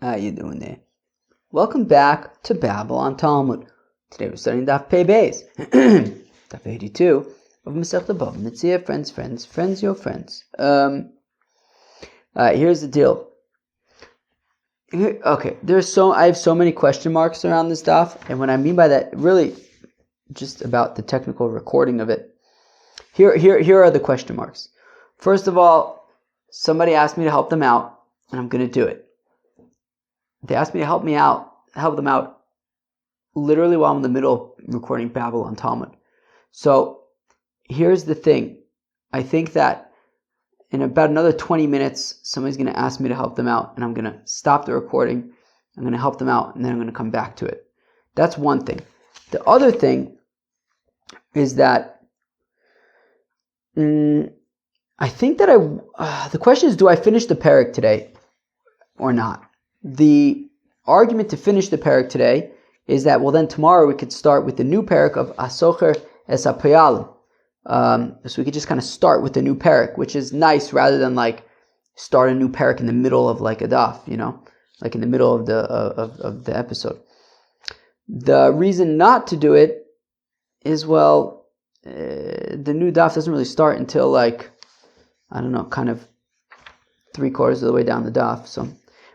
How you doing there? Welcome back to Babylon Talmud. Today we're studying Daf Pei Beis, Daf 82 of Masechta BavaMetzia. Friends, your friends. Here's the deal. I have so many question marks around this daf, and what I mean by that, really, just about the technical recording of it. Here are the question marks. First of all, somebody asked me to help them out, and I'm going to do it. They asked me to help them out, literally while I'm in the middle of recording Babylon Talmud. So here's the thing. I think that in about another 20 minutes, somebody's going to ask me to help them out, and I'm going to stop the recording. I'm going to help them out, and then I'm going to come back to it. That's one thing. The other thing is that I think that the question is, do I finish the parak today or not? The argument to finish the parak today is that, well, then tomorrow we could start with the new parak of Asocher es HaPeyalim. So we could just kind of start with the new parak, which is nice, rather than like start a new parak in the middle of like a daf, like in the middle of the episode. The reason not to do it is, well, the new daf doesn't really start until like, I don't know, kind of 3/4 of the way down the daf. So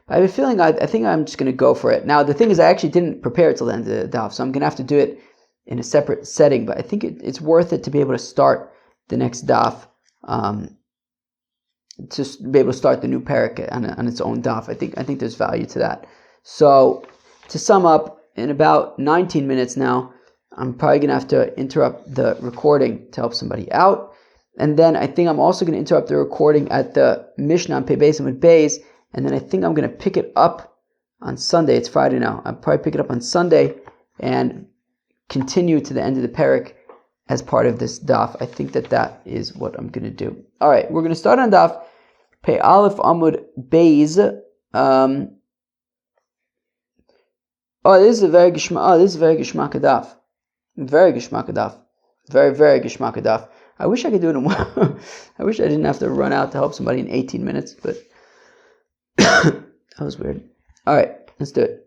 I have a feeling I think I'm just going to go for it. Now, the thing is, I actually didn't prepare it till the end of the daf, so I'm going to have to do it in a separate setting. But I think it's worth it to be able to start the next daf, to be able to start the new parak on its own daf. I think there's value to that. So, to sum up, in about 19 minutes now, I'm probably going to have to interrupt the recording to help somebody out. And then I think I'm also going to interrupt the recording at the Mishnah on Pei Beis and with Beis. And then I think I'm going to pick it up on Sunday. It's Friday now. I'll probably pick it up on Sunday and continue to the end of the parak as part of this daf. I think that is what I'm going to do. All right, we're going to start on daf Pei Aleph Amud Beis. This is a very gishmak daf. Very gishmak daf. Very, very gishmak daf. I wish I could do it in one. I wish I didn't have to run out to help somebody in 18 minutes, but that was weird. All right, let's do it.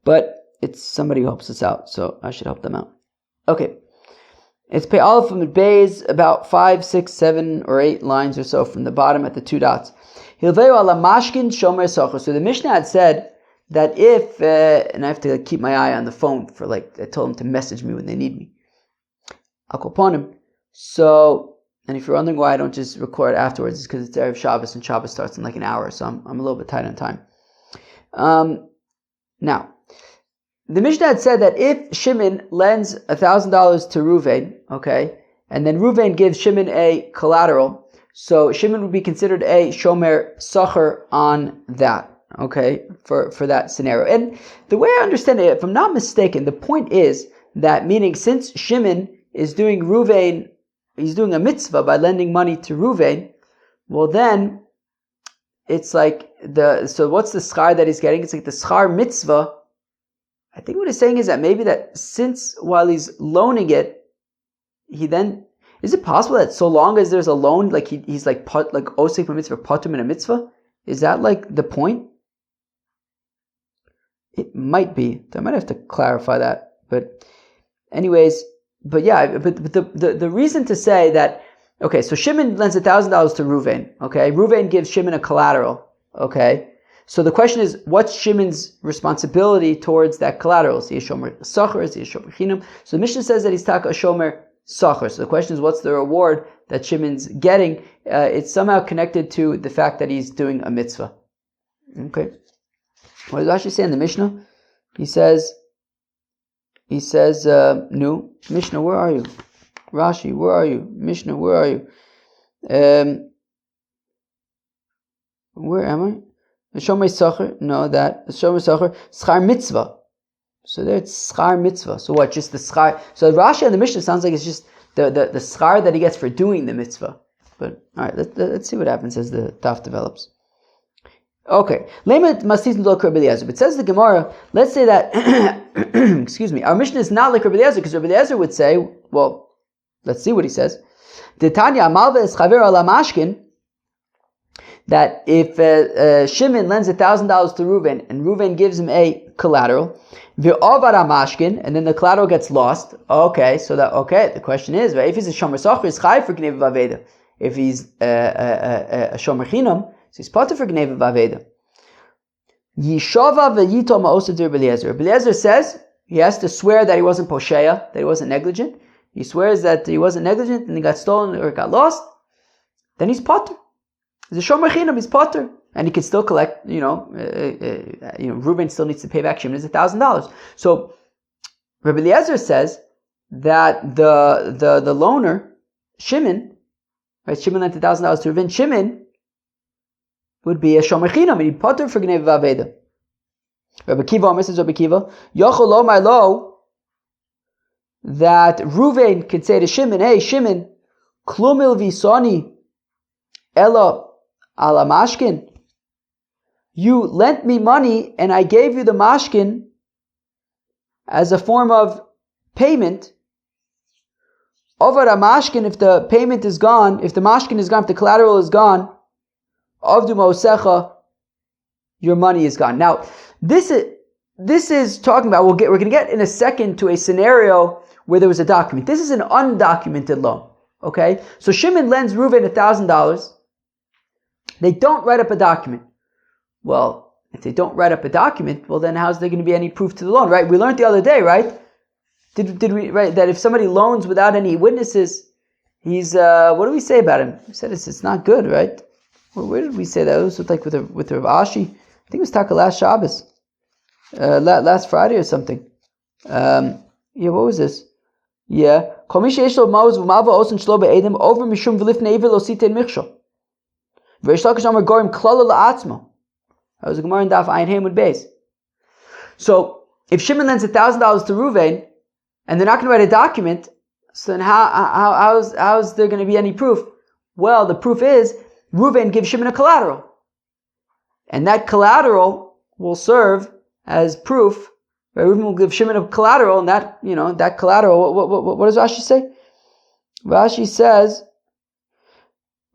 But it's somebody who helps us out, so I should help them out. Okay. It's Pei Aleph Amud Beis, about 5, 6, 7, or 8 lines or so from the bottom at the 2 dots. Hilveu ala mashkin shomer socher. So the Mishnah had said that if, and I have to keep my eye on the phone for I told them to message me when they need me. I'll call upon him. So, and if you're wondering why I don't just record afterwards, it's because it's Erev Shabbos, and Shabbos starts in like an hour, so I'm a little bit tight on time. Now, the Mishnah had said that if Shimon lends $1,000 to Ruvain, okay, and then Ruvain gives Shimon a collateral, so Shimon would be considered a shomer socher on that, okay, for that scenario. And the way I understand it, if I'm not mistaken, the point is that, meaning since Shimon is doing Ruvain, he's doing a mitzvah by lending money to Ruvain, well then, it's like so what's the schar that he's getting? It's like the schar mitzvah. I think what he's saying is that maybe that since while he's loaning it, is it possible that so long as there's a loan, like he's like osek mitzvah, patum in a mitzvah? Is that like the point? It might be. I might have to clarify that. But anyways, but the reason to say that, okay, so Shimon lends $1,000 to Ruvain, okay? Ruvain gives Shimon a collateral, okay? So the question is, what's Shimon's responsibility towards that collateral? Is he a shomer socher? Is he a shomer chinam? So the Mishnah says that he's taka a shomer socher. So the question is, what's the reward that Shimon's getting? It's somehow connected to the fact that he's doing a mitzvah. Okay. What does Rashi say in the Mishnah? He says, no, Mishnah, where are you? Rashi, where are you? Mishnah, where are you? Where am I? Shomer socher, no, that shomer socher, schar mitzvah. So there it's schar mitzvah. So what? Just the schar. So Rashi and the Mishnah sounds like it's just the schar that he gets for doing the mitzvah. But all right, let's see what happens as the daf develops. Okay, it says the Gemara. Let's say that excuse me, our Mishnah is not like Rabbi Eliezer, because Rabbi Eliezer would say, well, let's see what he says. The Tanya Malva is Chaver ala Mashkin. that if Shimon lends $1,000 to Reuven and Reuven gives him a collateral, and then the collateral gets lost. Okay, so the question is, if he's a shomer socher, is chayiv for gneva v'aveda. If he's a shomer chinam, so he's potter for gneva v'aveda. Yishava v'yito ma'osav Rabbi Eliezer. Rabbi Eliezer says he has to swear that he wasn't posheya, that he wasn't negligent. He swears that he wasn't negligent and he got stolen or got lost. Then he's potter. He's a shomer chinam. He's potter. And he can still collect, Reuben still needs to pay back Shimon $1,000. So Rabbi Eliezer says that the loaner, Shimon, right? Shimon lent $1,000 to Reuben. Shimon would be a shomer chinam, and he'd potter for gneva v'aveda. Rabbi Kiva, says Rabbi Kiva, Yochel lo my lo, that Reuven could say to Shimon, hey Shimon, klumil visoni ela ala mashkin. You lent me money and I gave you the mashkin as a form of payment. Over a mashkin, if the payment is gone, if the mashkin is gone, if the collateral is gone, avdu ma'osecha, your money is gone. Now, this is talking about, we're going to get in a second to a scenario where there was a document. This is an undocumented loan. Okay? So Shimon lends Reuven $1,000. They don't write up a document. Well, if they don't write up a document, well then how's there going to be any proof to the loan, right? We learned the other day, right? Did we, right, that if somebody loans without any witnesses, he's, what do we say about him? We said it's not good, right? Well, where did we say that? It was like with Rav Ashi. I think it was Taka last Shabbos. Last Friday or something. What was this? Yeah. Over mishum v'lifnei iver lo sitein michshol. V'rish Lakish amar gorim klala la'atzmo. That was a Gemara in Daf Ayin Hamud Beis. So, if Shimon lends $1,000 to Reuven, and they're not going to write a document, so then how's there going to be any proof? Well, the proof is, Reuven gives Shimon a collateral. And that collateral will serve as proof. Right? Reuven will give Shimon a collateral, and that collateral, what does Rashi say? Rashi says,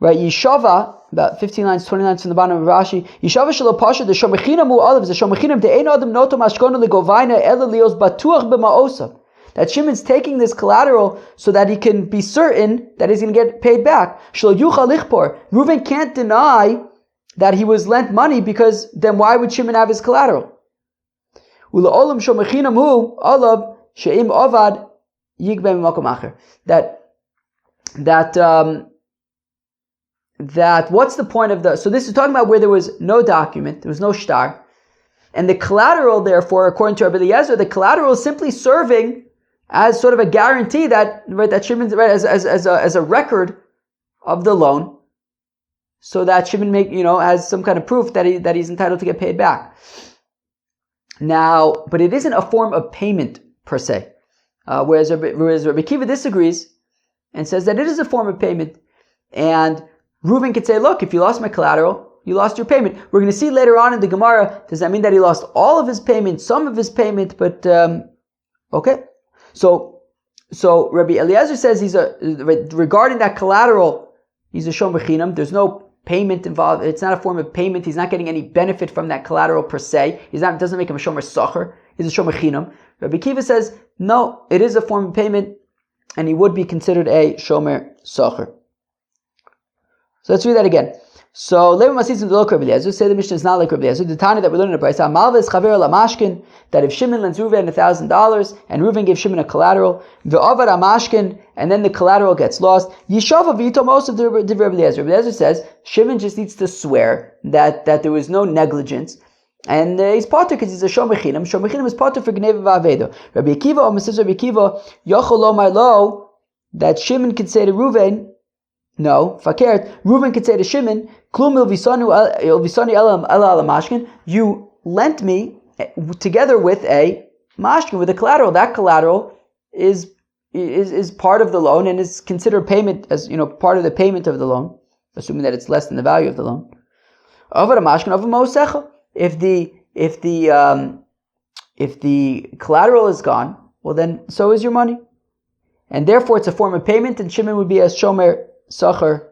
right, Yishava, about 15 lines, 20 lines from the bottom of Rashi. Yishava shelo pasha the shomechinam hu olav the shomechinam de ein adam noto mashkonu legovayna ela lios batuach b'ma'osav. That Shimon's taking this collateral so that he can be certain that he's going to get paid back. Shelo yuchal lichpor. Reuven can't deny that he was lent money because then why would Shimon have his collateral? Ula olam shomechinam hu olav she'im ovad yigbe b'makom acher. That what's the point of so this is talking about where there was no document, there was no shtar, and the collateral, therefore, according to Rabbi Eliezer, the collateral is simply serving as sort of a guarantee that Shimon, right, as a record of the loan, so that Shimon has some kind of proof that he's entitled to get paid back. Now, but it isn't a form of payment per se, whereas Rabbi Kiva disagrees and says that it is a form of payment, and Reuven could say, look, if you lost my collateral, you lost your payment. We're going to see later on in the Gemara, does that mean that he lost all of his payment, some of his payment, but, okay. So Rabbi Eliezer says regarding that collateral, he's a shomer chinam. There's no payment involved. It's not a form of payment. He's not getting any benefit from that collateral per se. It doesn't make him a shomer socher. He's a shomer chinam. Rabbi Kiva says, no, it is a form of payment, and he would be considered a shomer socher. So let's read that again. So Levi Masisim the Rabbi Eliezer, say the Mishnah is not like Rabbi Eliezer. The Tanya that we learned in the Brayso, Malves Chaver Lamashkin, that if Shimon lends Reuven $1,000 and Reuven gives Shimon a collateral, the Avad Amashkin, and then the collateral gets lost, Yishava v'yitom most of the Rabbi Eliezer. Rabbi Eliezer says Shimon just needs to swear that there was no negligence, and he's potter because he's a shomer chinam. Shomer chinam is potter for gneva v'aveda. Rabbi Akiva, says Rabbi Akiva, Yochel lo my lo, that Shimon could say to Reuven. No, fakert. Reuven could say to Shimon, "Klum ilvisani ela ala mashkin." You lent me together with a mashkin, with a collateral. That collateral is part of the loan and is considered payment, as part of the payment of the loan, assuming that it's less than the value of the loan. Over a mashkin, over mosecha. If the collateral is gone, well then so is your money, and therefore it's a form of payment, and Shimon would be a shomer socher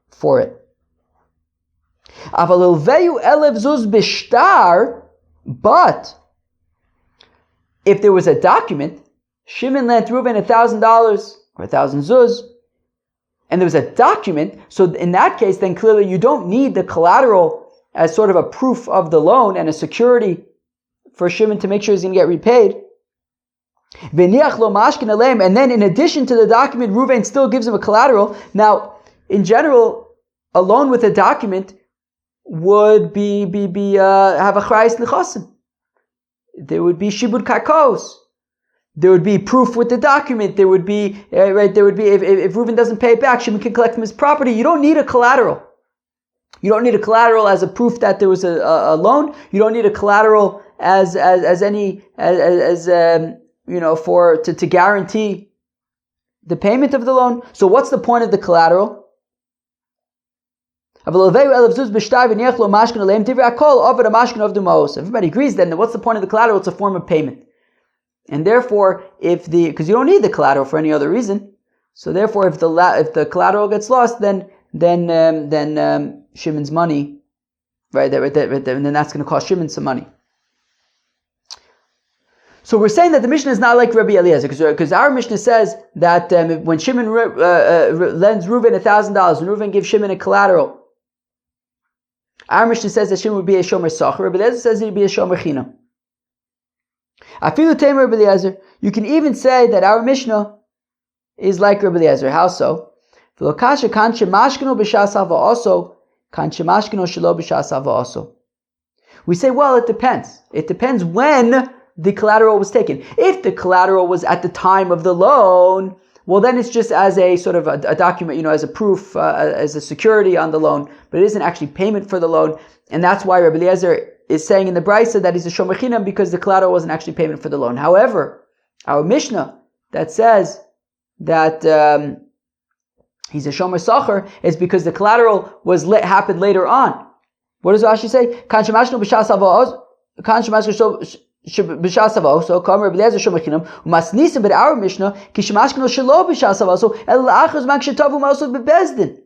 for it. But if there was a document, Shimon lent Reuven $1,000 or 1,000 zuz, and there was a document, so in that case, then clearly you don't need the collateral as sort of a proof of the loan and a security for Shimon to make sure he's going to get repaid. And then in addition to the document, Reuven still gives him a collateral. Now, in general, a loan with a document would have a chrayis nechasim. There would be shibud karkos. There would be proof with the document. There would be if Reuven doesn't pay it back, Shimon can collect from his property. You don't need a collateral. You don't need a collateral as a proof that there was a loan. You don't need a collateral as to guarantee the payment of the loan. So what's the point of the collateral? Everybody agrees then that what's the point of the collateral? It's a form of payment. And therefore, because you don't need the collateral for any other reason, so therefore, if the collateral gets lost, then Shimon's money, right? And then that's going to cost Shimon some money. So we're saying that the Mishnah is not like Rabbi Eliezer, because our Mishnah says that when Shimon lends Reuven $1,000, when Reuven gives Shimon a collateral, our Mishnah says that Shimon would be a shomer sacher. Rabbi Eliezer says he'd be a shomer chinam. Afilu Tamer Rabbi Eliezer. You can even say that our Mishnah is like Rabbi Eliezer. How so? We say, well, it depends. It depends when the collateral was taken. If the collateral was at the time of the loan, well, then it's just as a sort of a document, as a proof, as a security on the loan, but it isn't actually payment for the loan. And that's why Rabbi Eliezer is saying in the Brisa that he's a shomer chinam, because the collateral wasn't actually payment for the loan. However, our Mishnah that says that he's a shomer sacher is because the collateral happened later on. What does Rashi say? Kan shemashnu b'shas avos, kan shemashnu b'shas avos. So come Rabbi Eliezer shomer chinam. Umasnisim, but our Mishnah ki shemashnu shelo b'shas avos. So el la'achos mak shetavu ma'asud bebezdin.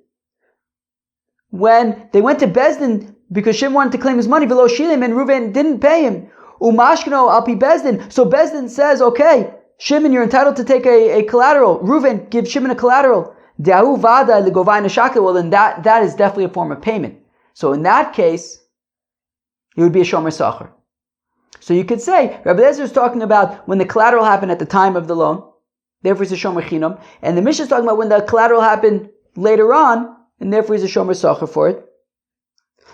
When they went to Bezdin because Shimon wanted to claim his money, v'lo shilim, and Reuven didn't pay him. Umashkno al pi Bezdin. So Bezdin says, okay, Shimon, you're entitled to take a collateral. Reuven, give Shimon a collateral. De'ahu vada legovai neshake. Well, then that is definitely a form of payment. So in that case, it would be a shomer sacher. So you could say, Rabbi Eliezer is talking about when the collateral happened at the time of the loan, therefore he's a shomer chinam, and the Mishnah is talking about when the collateral happened later on, and therefore he's a shomer sacher for it.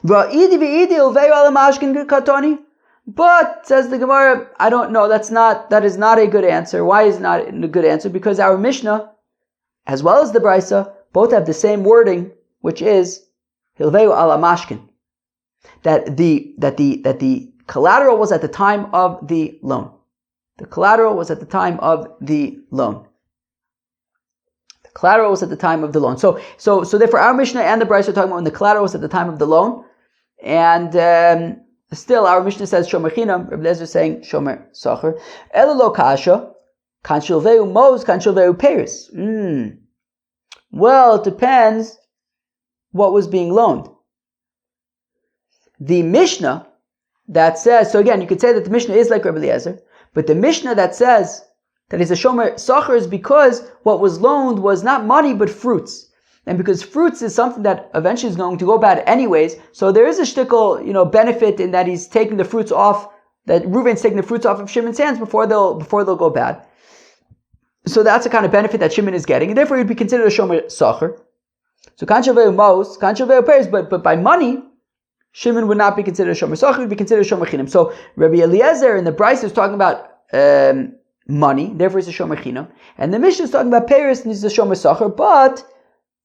But, says the Gemara, I don't know, that is not a good answer. Why is it not a good answer? Because our Mishnah, as well as the Brisa, both have the same wording, which is Hilveu ala mashkin. That the collateral was at the time of the loan. The collateral was at the time of the loan. The collateral was at the time of the loan. So therefore our Mishnah and the Brisa are talking about when the collateral was at the time of the loan. And still our Mishnah says shomer chinam, Rabbi Eliezer is saying shomer sacher. Ela lo kasha, kan shilveu mos, kan shilveu peris. Well, it depends what was being loaned. The Mishnah that says, so again, you could say that the Mishnah is like Rabbi Eliezer, but the Mishnah that says that is a shomer sacher is because what was loaned was not money but fruits. And because fruits is something that eventually is going to go bad anyways, so there is a shtickle, benefit in that he's taking the fruits off, that Reuven's taking the fruits off of Shimon's hands before they'll go bad. So that's a kind of benefit that Shimon is getting, and therefore he'd be considered a shomer sacher. So kan shaveu mos, kan shaveu peris, but by money, Shimon would not be considered a shomer sacher, he would be considered a shomer chinam. So Rabbi Eliezer in the Brisa is talking about money, therefore he's a shomer chinam, and the Mishnah is talking about peris, and he's a shomer sacher, but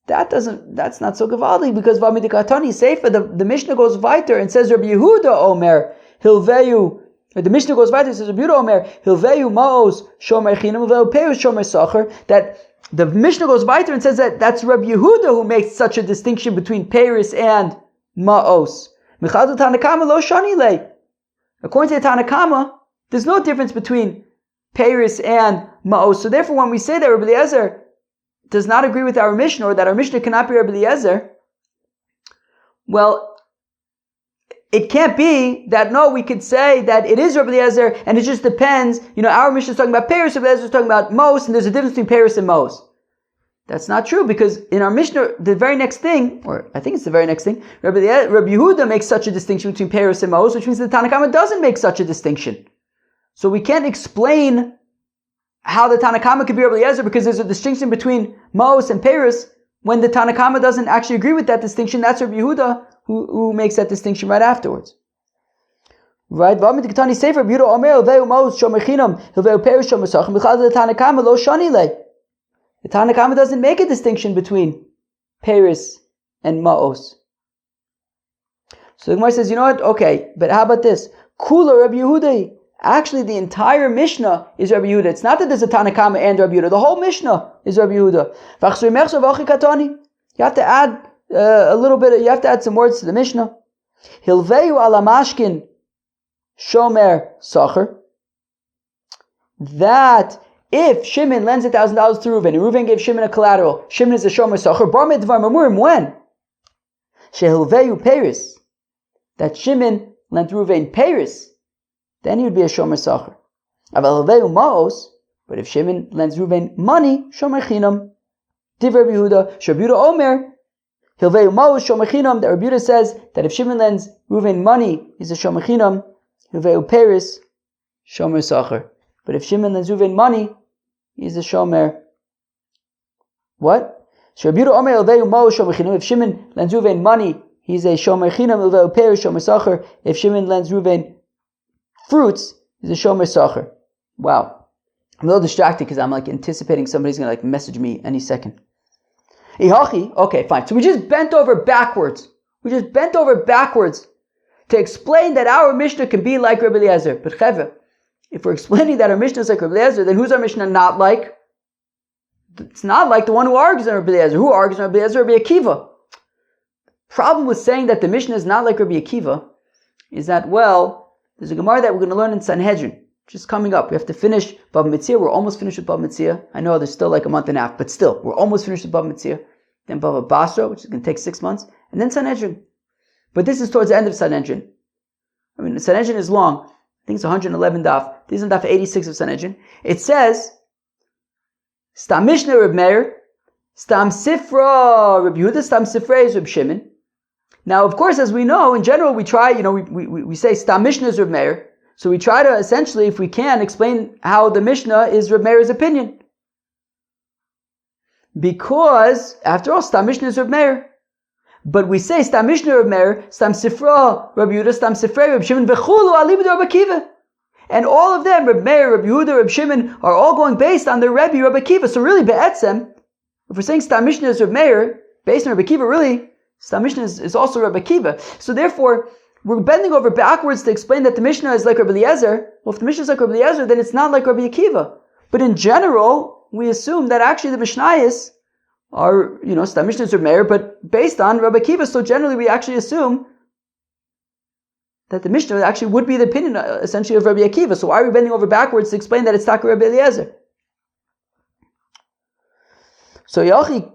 that's not so gavaldi, because Vamidikatani Sefer, the Mishnah goes weiter and says Rabbi Yehuda Omer Hilveyu. The Mishnah goes weiter and says Rabbi Yehuda Omer Hilveyu Maos Shomer Chinam Hilveyu Peus Shomer Sacher. That the Mishnah goes weiter and says that that's Rabbi Yehuda who makes such a distinction between Peris and Maos. Michadu Tanakama Lo Shani Le. According to the Tanakama, there's no difference between Peris and Maos. So therefore, when we say that Rabbi Eliezer does not agree with our Mishnah, or that our Mishnah cannot be Rabbi Eliezer, well, it can't be that, no, we could say that it is Rabbi Eliezer, and it just depends. Our Mishnah is talking about Paris, Rabbi Eliezer is talking about Mos, and there's a difference between Paris and Mos. That's not true, because in our Mishnah, the very next thing, or I think it's the very next thing, Rabbi Yehuda makes such a distinction between Paris and Mos, which means the Tanna Kama doesn't make such a distinction. So we can't explain how the Tanna Kama could be Rabbi Eliezer because there's a distinction between Mos and Paris when the Tanna Kama doesn't actually agree with that distinction. That's Rabbi Yehuda who makes that distinction right afterwards. Right? The Tanna Kama doesn't make a distinction between Paris and Ma'os. So the Gemara says, you know what? Okay, but how about this? Kula Rabbi Yehuda. Actually, the entire Mishnah is Rabbi Yehuda. It's not that there's a Tanna Kama and Rabbi Yehuda. The whole Mishnah is Rabbi Yehuda. You have to add a little bit. You have to add some words to the Mishnah. Hilveu ala mashkin shomer sacher. That if Shimon lends $1,000 to Reuven, and Reuven gave Shimon a collateral, Shimon is a shomer sacher. Bar midvar mamurim, when? Shehilveu Paris. That Shimon lent Reuven Paris, then he would be a shomer sacher. Aval hilveu maos, but if Shimon lends Reuven money, shomer chinam. Div Rabbi Yehuda, Rabbi Yehuda Omer, hilveu maos shomer chinam. That Rabbi Yehuda says that if Shimon lends Reuven money, he's a shomer chinam. Hilveu Paris, shomer sacher. But if Shimon lends Reuven money, he's a shomer. What? Rabbi Yehuda Omer hilveu maos shomer chinam. If Shimon lends Reuven money, he's a shomer chinam. Hilveu Paris, shomer sacher. If Shimon lends Reuven fruits, he's a shomer sacher. Wow. I'm a little distracted because I'm anticipating somebody's going to message me any second. Okay, fine. So we just bent over backwards. To explain that our Mishnah can be like Rabbi Eliezer. But Cheve, if we're explaining that our Mishnah is like Rabbi Eliezer, then who's our Mishnah not like? It's not like the one who argues on Rabbi Eliezer. Who argues on Rabbi Eliezer? Rabbi Akiva. Problem with saying that the Mishnah is not like Rabbi Akiva is that, there's a Gemara that we're going to learn in Sanhedrin, which is coming up. We have to finish BavaMetzia. We're almost finished with BavaMetzia. I know there's still a month and a half, but still, we're almost finished with BavaMetzia. Then Bava Basra, which is going to take 6 months, and then Sanhedrin. But this is towards the end of Sanhedrin. The Sanhedrin is long. I think it's 111 daf. This is daf 86 of Sanhedrin. It says, Stam Mishnah Reb Meir, Stam Sifra Reb Yehuda, Stam Sifra is Reb Shimon. Now, of course, as we know, in general, we try, we say Stam Mishnah is Reb Meir. So we try to essentially, if we can, explain how the Mishnah is Reb Meir's opinion. Because, after all, Stam Mishnah is Reb Meir. But we say Stam Mishnah Reb Meir, Stam Sifra Reb Yehuda, Stam Sifra Reb Shimon, V'chulu Alibud Reb Akiva. And all of them, Reb Meir, Reb Yehuda, Reb Shimon, are all going based on their Rebbe, Reb Akiva. So really, Be'etzem, if we're saying Stam Mishnah is Reb Meir, based on Reb Akiva, really, Stam Mishnah is also Reb Akiva. So therefore, we're bending over backwards to explain that the Mishnah is like Rabbi Eliezer. Well, if the Mishnah is like Rabbi Eliezer, then it's not like Rabbi Akiva. But in general, we assume that actually the Mishnayos are, Stam Mishnah is Rabbi Meir, but based on Rabbi Akiva. So generally, we actually assume that the Mishnah actually would be the opinion, essentially, of Rabbi Akiva. So why are we bending over backwards to explain that it's Taka Rabbi Eliezer? So Yachi,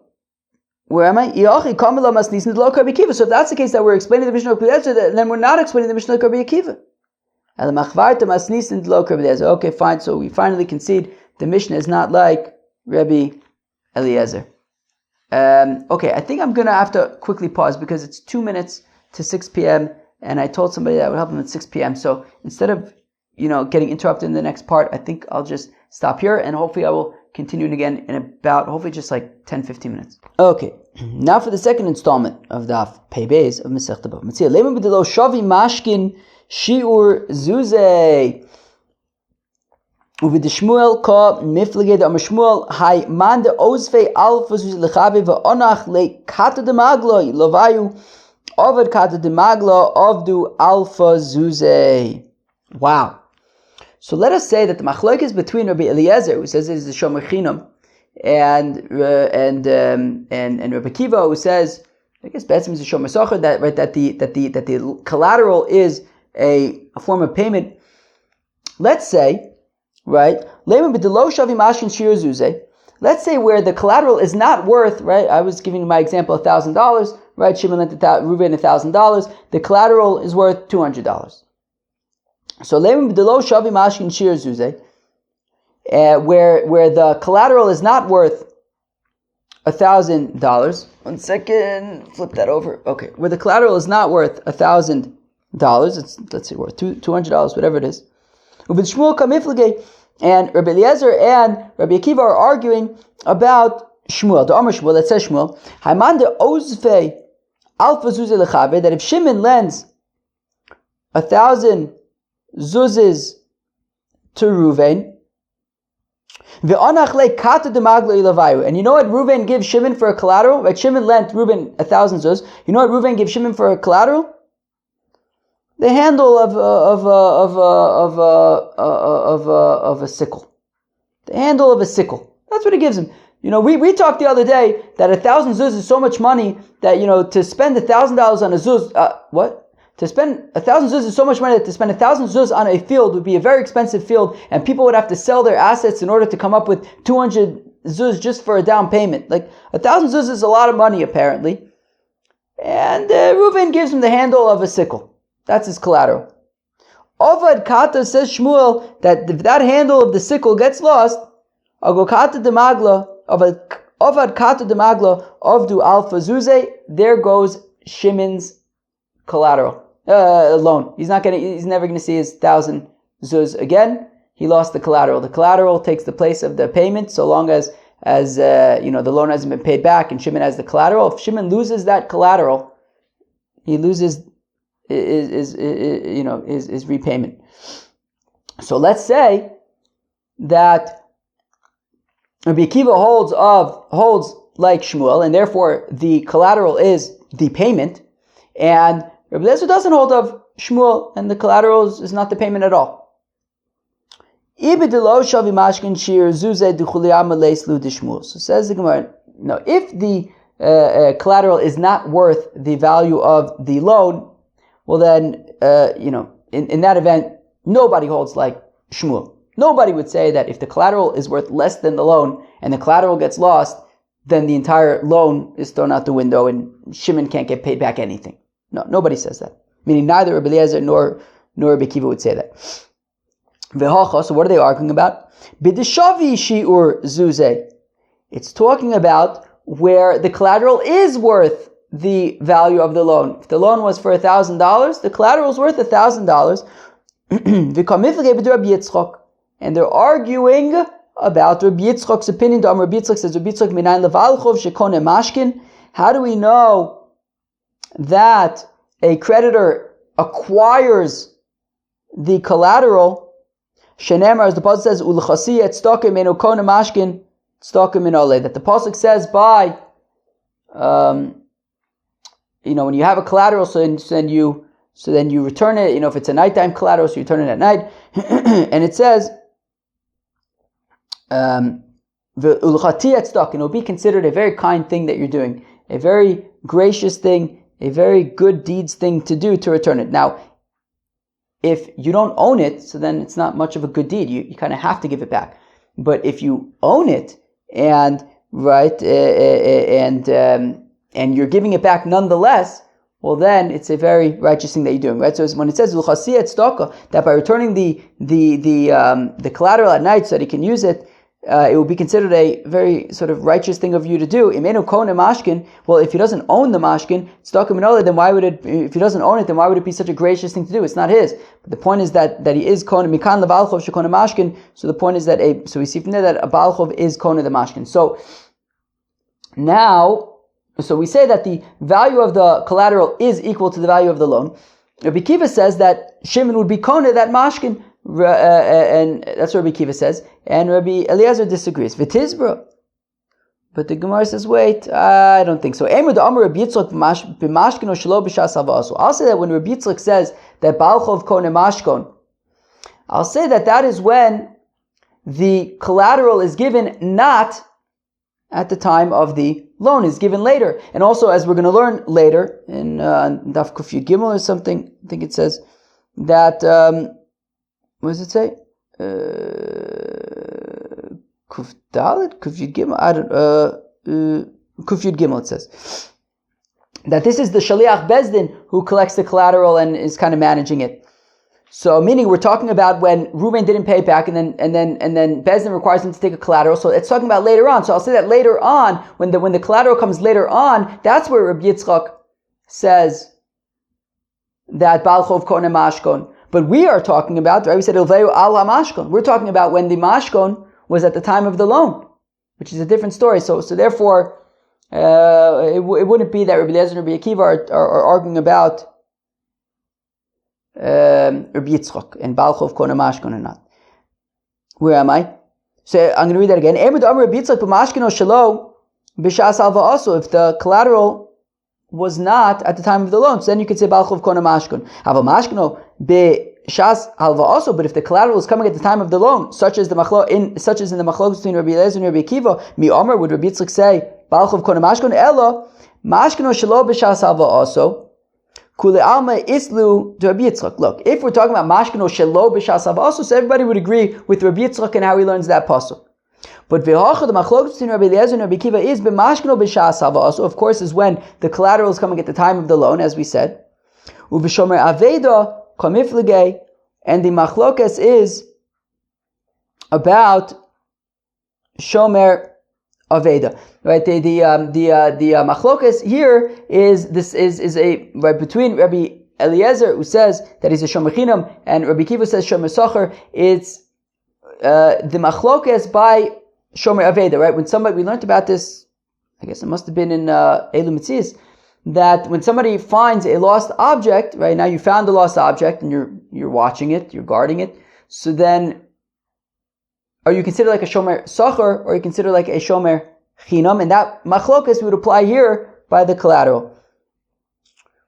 where am I? So if that's the case, that we're explaining the Mishnah of Rabbi Eliezer, then we're not explaining the Mishnah of Rabbi Akiva. Okay, fine. So we finally concede the Mishnah is not like Rabbi Eliezer. Okay, I think I'm going to have to quickly pause because it's 2 minutes to 6 p.m. and I told somebody that I would help them at 6 p.m. So instead of, getting interrupted in the next part, I think I'll just stop here and hopefully I will continue it again in about, hopefully just 10-15 minutes. Okay, now for the second installment of Daf Pei Beis of Masechta BavaMetzia. Lema b'delo shavi mashkin shiur zuzei. Uvidishmuel ka miflige da Shmuel hay man de ozfe alfa zuz lechabe ve'onach le kata de maglo lovayu over kata de maglo ovdu alfa zuzei. Wow. So let us say that the machlokes is between Rabbi Eliezer, who says it is the shomer chinam, and Rabbi Akiva, who says, I guess Betzim is a shomer sacher, that the collateral is a form of payment. Let's say, right, let's say where the collateral is not worth, right? I was giving my example $1,000, right? Shimon lent Reuven $1,000. The collateral is worth $200. So where the collateral is not worth $1,000. One second, flip that over. Okay, where the collateral is not worth $1,000, it's, let's say, worth $200, whatever it is. And Rabbi Eliezer and Rabbi Akiva are arguing about Shmuel. The Amar Shmuel, that says Shmuel, that if Shimon lends 1,000 zuzes to Reuven, and you know what Reuven gives Shimon for a collateral? Right? Shimon lent Reuven 1,000 zuz. You know what Reuven gives Shimon for a collateral? The handle of a sickle. The handle of a sickle. That's what he gives him. You know, we talked the other day that 1,000 zuz is so much money that, you know, to spend $1,000 on a zuz, To spend 1,000 zuz is so much money that to spend 1,000 zuz on a field would be a very expensive field, and people would have to sell their assets in order to come up with 200 zuz just for a down payment. Like 1,000 zuz is a lot of money apparently. And Reuven gives him the handle of a sickle. That's his collateral. Ovad Kata, says Shmuel, that if that handle of the sickle gets lost, Agokata de Magla, Ovad Kata de Magla, Ovdu Alpha Zuze, there goes Shimon's collateral, loan. He's never gonna see his 1,000 zuz again. He lost the collateral. The collateral takes the place of the payment so long as the loan hasn't been paid back and Shimon has the collateral. If Shimon loses that collateral, he loses his repayment. So let's say that Rabbi Akiva holds like Shmuel, and therefore the collateral is the payment, and Rabbi Eliezer doesn't hold of Shmuel, and the collateral is not the payment at all. So says the Gemara, no, if the collateral is not worth the value of the loan, well then, in that event, nobody holds like Shmuel. Nobody would say that if the collateral is worth less than the loan and the collateral gets lost, then the entire loan is thrown out the window and Shimon can't get paid back anything. No, nobody says that. Meaning neither Rabbi Eliezer nor Rabbi Akiva would say that. So what are they arguing about? B'deshavi shi'ur zuze. It's talking about where the collateral is worth the value of the loan. If the loan was for $1,000, the collateral is worth $1,000. And they're arguing about Rabbi Yitzchak's opinion. Rabbi Yitzchak says, Rabbi Yitzchak minayin levalchov shekone mashkin. How do we know that a creditor acquires the collateral? Shenemar, as the pasuk says, ulchasi et stokim enu kone mashkin stokim in ole. That the pasuk says by, when you have a collateral, so then you return it. If it's a nighttime collateral, so you return it at night, and it says, ulchati et stokim, it will be considered a very kind thing that you're doing, a very gracious thing, a very good deeds thing to do to return it. Now, if you don't own it, so then it's not much of a good deed. You kind of have to give it back. But if you own it and you're giving it back nonetheless, well then it's a very righteous thing that you're doing, right? So when it says that by returning the collateral at night so that he can use it, it will be considered a very sort of righteous thing of you to do. Well, if he doesn't own the mashkin, then why would it? If he doesn't own it, then why would it be such a gracious thing to do? It's not his. But the point is that he is kona mikan levalchov shekona mashkin. So the point is that so we see from there that a balchov is kona the mashkin. So we say that the value of the collateral is equal to the value of the loan. Rabbi Akiva says that Shimon would be kona that mashkin. And that's what Rabbi Akiva says, and Rabbi Eliezer disagrees. V'tizbra, but the Gemara says, wait, I don't think so. I'll say that when Rabbi Yitzchak says that Balchov kone mashkon, I'll say that is when the collateral is given not at the time of the loan, is given later. And also, as we're going to learn later in Daf Kuf Yud Gimel or something, I think it says that. What does it say? Kuf Dalet, Kuf Yud Gimel. I don't. Kuf Yud Gimel. It says that this is the Shaliach Bezdin who collects the collateral and is kind of managing it. So, meaning we're talking about when Reuben didn't pay it back, and then Bezdin requires him to take a collateral. So it's talking about later on. So I'll say that later on, when the collateral comes later on, that's where Rabbi Yitzchak says that Baal Chov Kona Mashkon. But we are talking about, right? We said Ilveu al Mashkon. We're talking about when the Mashkon was at the time of the loan, which is a different story. So therefore, it wouldn't be that Rabbi Eliezer and Rabbi Akiva are arguing about Rabbi Yitzchak and Baal Chov Kona Mashkon or not. Where am I? So I'm going to read that again. If the collateral was not at the time of the loan, so then you could say Baal Chov Kona Mashkon. Also, but if the collateral is coming at the time of the loan, such as in the machlokes between Rabbi Eliezer and Rabbi Akiva, mi Omer, would Rabbi Yitzchak say Baal Chov Kona Mashkon? Elo Mashkon shelo b'shas halva also. Look, if we're talking about mashkino shelo b'shas halva also, so everybody would agree with Rabbi Yitzchak and how he learns that pasuk. But v'hacha, the machlokes between Rabbi Eliezer and Rabbi Akiva is b'mashkino b'shas halva also, of course, is when the collateral is coming at the time of the loan, as we said. Uv'shomer aveda kamiflige, and the machlokes is about shomer aveda, right? The machlokes here is right between Rabbi Eliezer, who says that he's a shomer chinam, and Rabbi Akiva says shomer sacher. It's the machlokes by shomer aveda, right? When we learned about this, I guess it must have been in BavaMetzia, that when somebody finds a lost object, right? Now you found the lost object and you're watching it, you're guarding it. So then, are you considered like a shomer sacher, or you consider like a shomer chinam? And that machlokas would apply here by the collateral.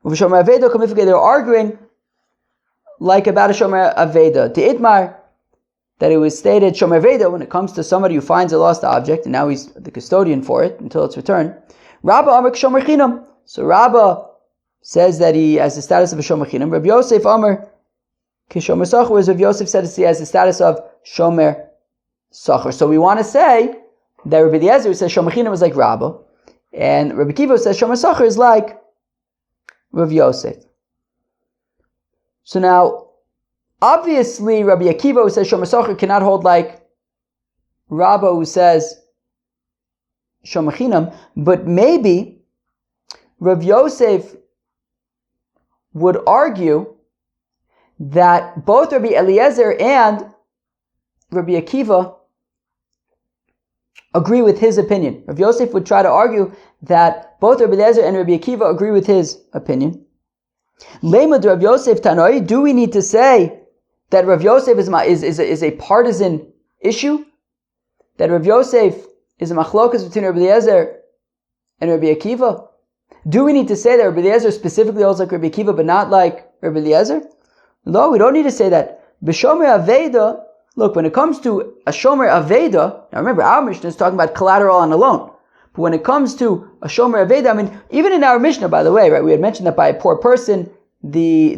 They're arguing like about a shomer aveda. The itmar, that it was stated shomer aveda when it comes to somebody who finds a lost object and now he's the custodian for it until it's returned. Rabba amar shomer chinam. So Rabba says that he has the status of a shomer chinam. Rabbi Yosef amar kishomer sacher, whereas Rabbi Yosef says he has the status of shomer sacher. So we want to say that Rabbi Eliezer says shomer chinam is like Rabba, and Rabbi Akiva says shomer sacher is like Rabbi Yosef. So now, obviously, Rabbi Akiva who says shomer sacher cannot hold like Rabba who says shomer chinam, but maybe Rabbi Yosef would argue that both Rabbi Eliezer and Rabbi Akiva agree with his opinion. Rabbi Yosef would try to argue that both Rabbi Eliezer and Rabbi Akiva agree with his opinion. Lemad Rabbi Yosef Tanoi, do we need to say that Rabbi Yosef is a partisan issue? That Rabbi Yosef is a machlokas between Rabbi Eliezer and Rabbi Akiva? Do we need to say that Rabbi Eliezer specifically holds like Rabbi Akiva but not like Rabbi Eliezer? No, we don't need to say that. B'shomer aveda, look, when it comes to a shomer aveda, now remember our Mishnah is talking about collateral on a loan. But when it comes to a shomer aveda, I mean, even in our Mishnah, by the way, right, we had mentioned that by a poor person, the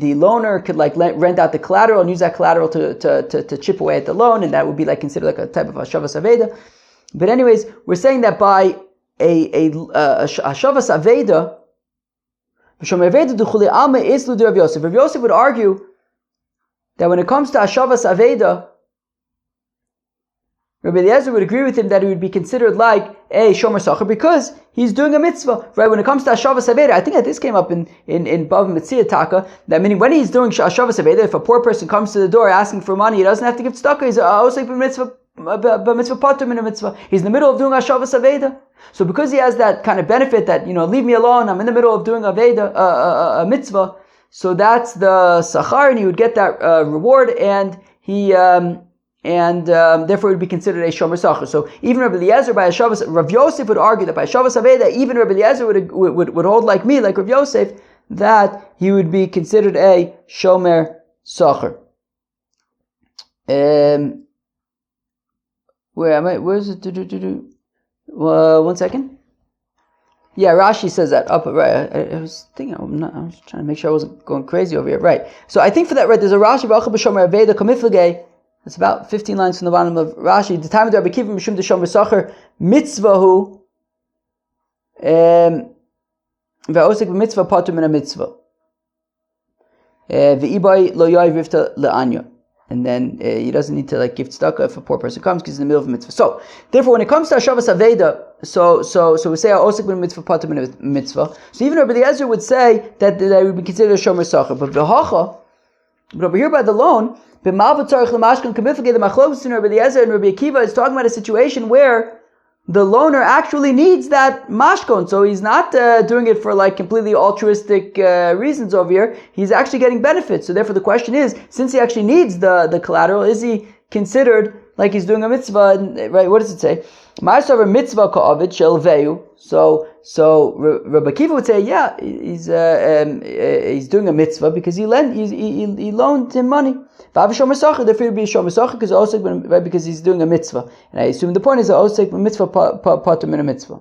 loaner could like rent out the collateral and use that collateral to chip away at the loan, and that would be like considered like a type of a shavas aveda. But anyways, we're saying that by a shavas aveda, Rav Yosef would argue that when it comes to Ashavas Aveda, Rabbi Eliezer would agree with him that it would be considered like a Shomer Sacher because he's doing a mitzvah. Right? When it comes to Ashavas Aveda, I think that this came up in BavaMetzia Taka, that meaning when he's doing Ashavas Aveda, if a poor person comes to the door asking for money, he doesn't have to give tzedakah. He's also a mitzvah. He's in the middle of doing Ashavas Aveda. So because he has that kind of benefit that, leave me alone, I'm in the middle of doing Aveda, a mitzvah, so that's the sachar, and he would get that reward, and he therefore it would be considered a shomer sacher. So even Rabbi Eliezer by Ashavas, Rav Yosef would argue that by Ashavas Aveda, even Rabbi Eliezer would hold like me, like Rav Yosef, that he would be considered a shomer sacher. Where am I? Where is it? One second. Yeah, Rashi says that up right. I was thinking. I was trying to make sure I wasn't going crazy over here. Right. So I think for that, right, there's a Rashi b'acha b'shomer aveda kamiflagei It's about 15 lines from the bottom of Rashi. The time of Rabbi Kiva Mishum Deshomer Sacher Mitzvahu Ve'osek b'mitzvah patur min mitzvah Ve'ibai lo yoy rifta le'anya. And then he doesn't need to give tzedakah if a poor person comes because he's in the middle of a mitzvah. So therefore, when it comes to Hashavas Aveda, so we say osek min mitzvah patur min mitzvah. So even Rabbi Eliezer would say that would be considered a shomer sacher. But over here by the loan, the machlokes in Rabbi Eliezer and Rabbi Akiva is talking about a situation where the loaner actually needs that mashkon, so he's not doing it for completely altruistic reasons over here. He's actually getting benefits. So therefore the question is, since he actually needs the collateral, is he considered like he's doing a mitzvah? Right? What does it say? Ma'asav mitzvah ka'avid shel veyu. So Rabbi Akiva would say, yeah, he's doing a mitzvah because he loaned him money. Therefore, he'd be a shomer sacher because he's doing a mitzvah. And I assume the point is that osek mitzvah patur min mitzvah.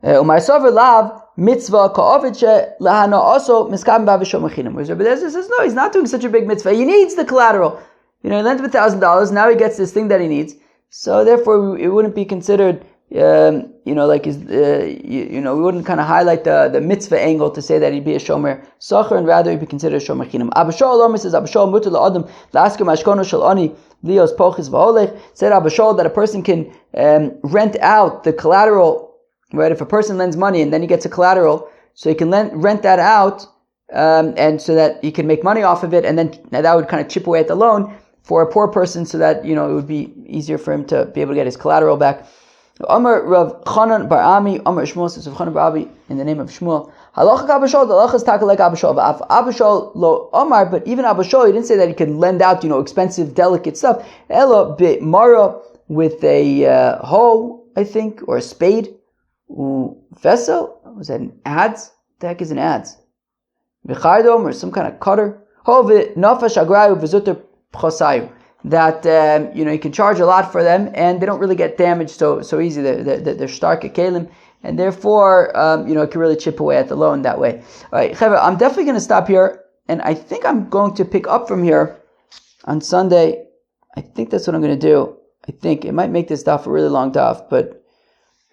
U'ma'asav lav mitzvah ka'avid lahana also miskam b'avishomer chinam. Whereas Rabbi Eliezer says, no, he's not doing such a big mitzvah. He needs the collateral. He lent him $1,000. Now he gets this thing that he needs. So therefore, it wouldn't be considered. We wouldn't kind of highlight the mitzvah angle to say that he'd be a shomer sacher, and rather he'd be considered a shomer chinam. Abba Shaul Omer says, Abba Shaul mutar la'adam la'asker mashkono shel ani lios pochis v'holech. Said Abba Shaul that a person can rent out the collateral, right? If a person lends money and then he gets a collateral, so he can rent that out, and so that he can make money off of it, and then that would kind of chip away at the loan for a poor person, so that it would be easier for him to be able to get his collateral back. Amar Rav Chanan Bar Ami, Amar Shmuel says Rav Chanan Bar Ami in the name of Shmuel. Halacha Abba Shaul, the halacha is taka like Abba Shaul. Abba Shaul lo Amar, but even Abba Shaul, he didn't say that he could lend out, expensive, delicate stuff. Ela bit mara with a hoe, I think, or a spade. Vessel, was that an adze? What the heck is an adze? V'chardom, or some kind of cutter. Ho v'nafash agrayu v'zuter pchosayu. That you can charge a lot for them, and they don't really get damaged so easy. They're stark at kalim, and therefore it can really chip away at the loan that way. All right, Chevra, I'm definitely going to stop here, and I think I'm going to pick up from here on Sunday. I think that's what I'm going to do. I think it might make this daf a really long daf, but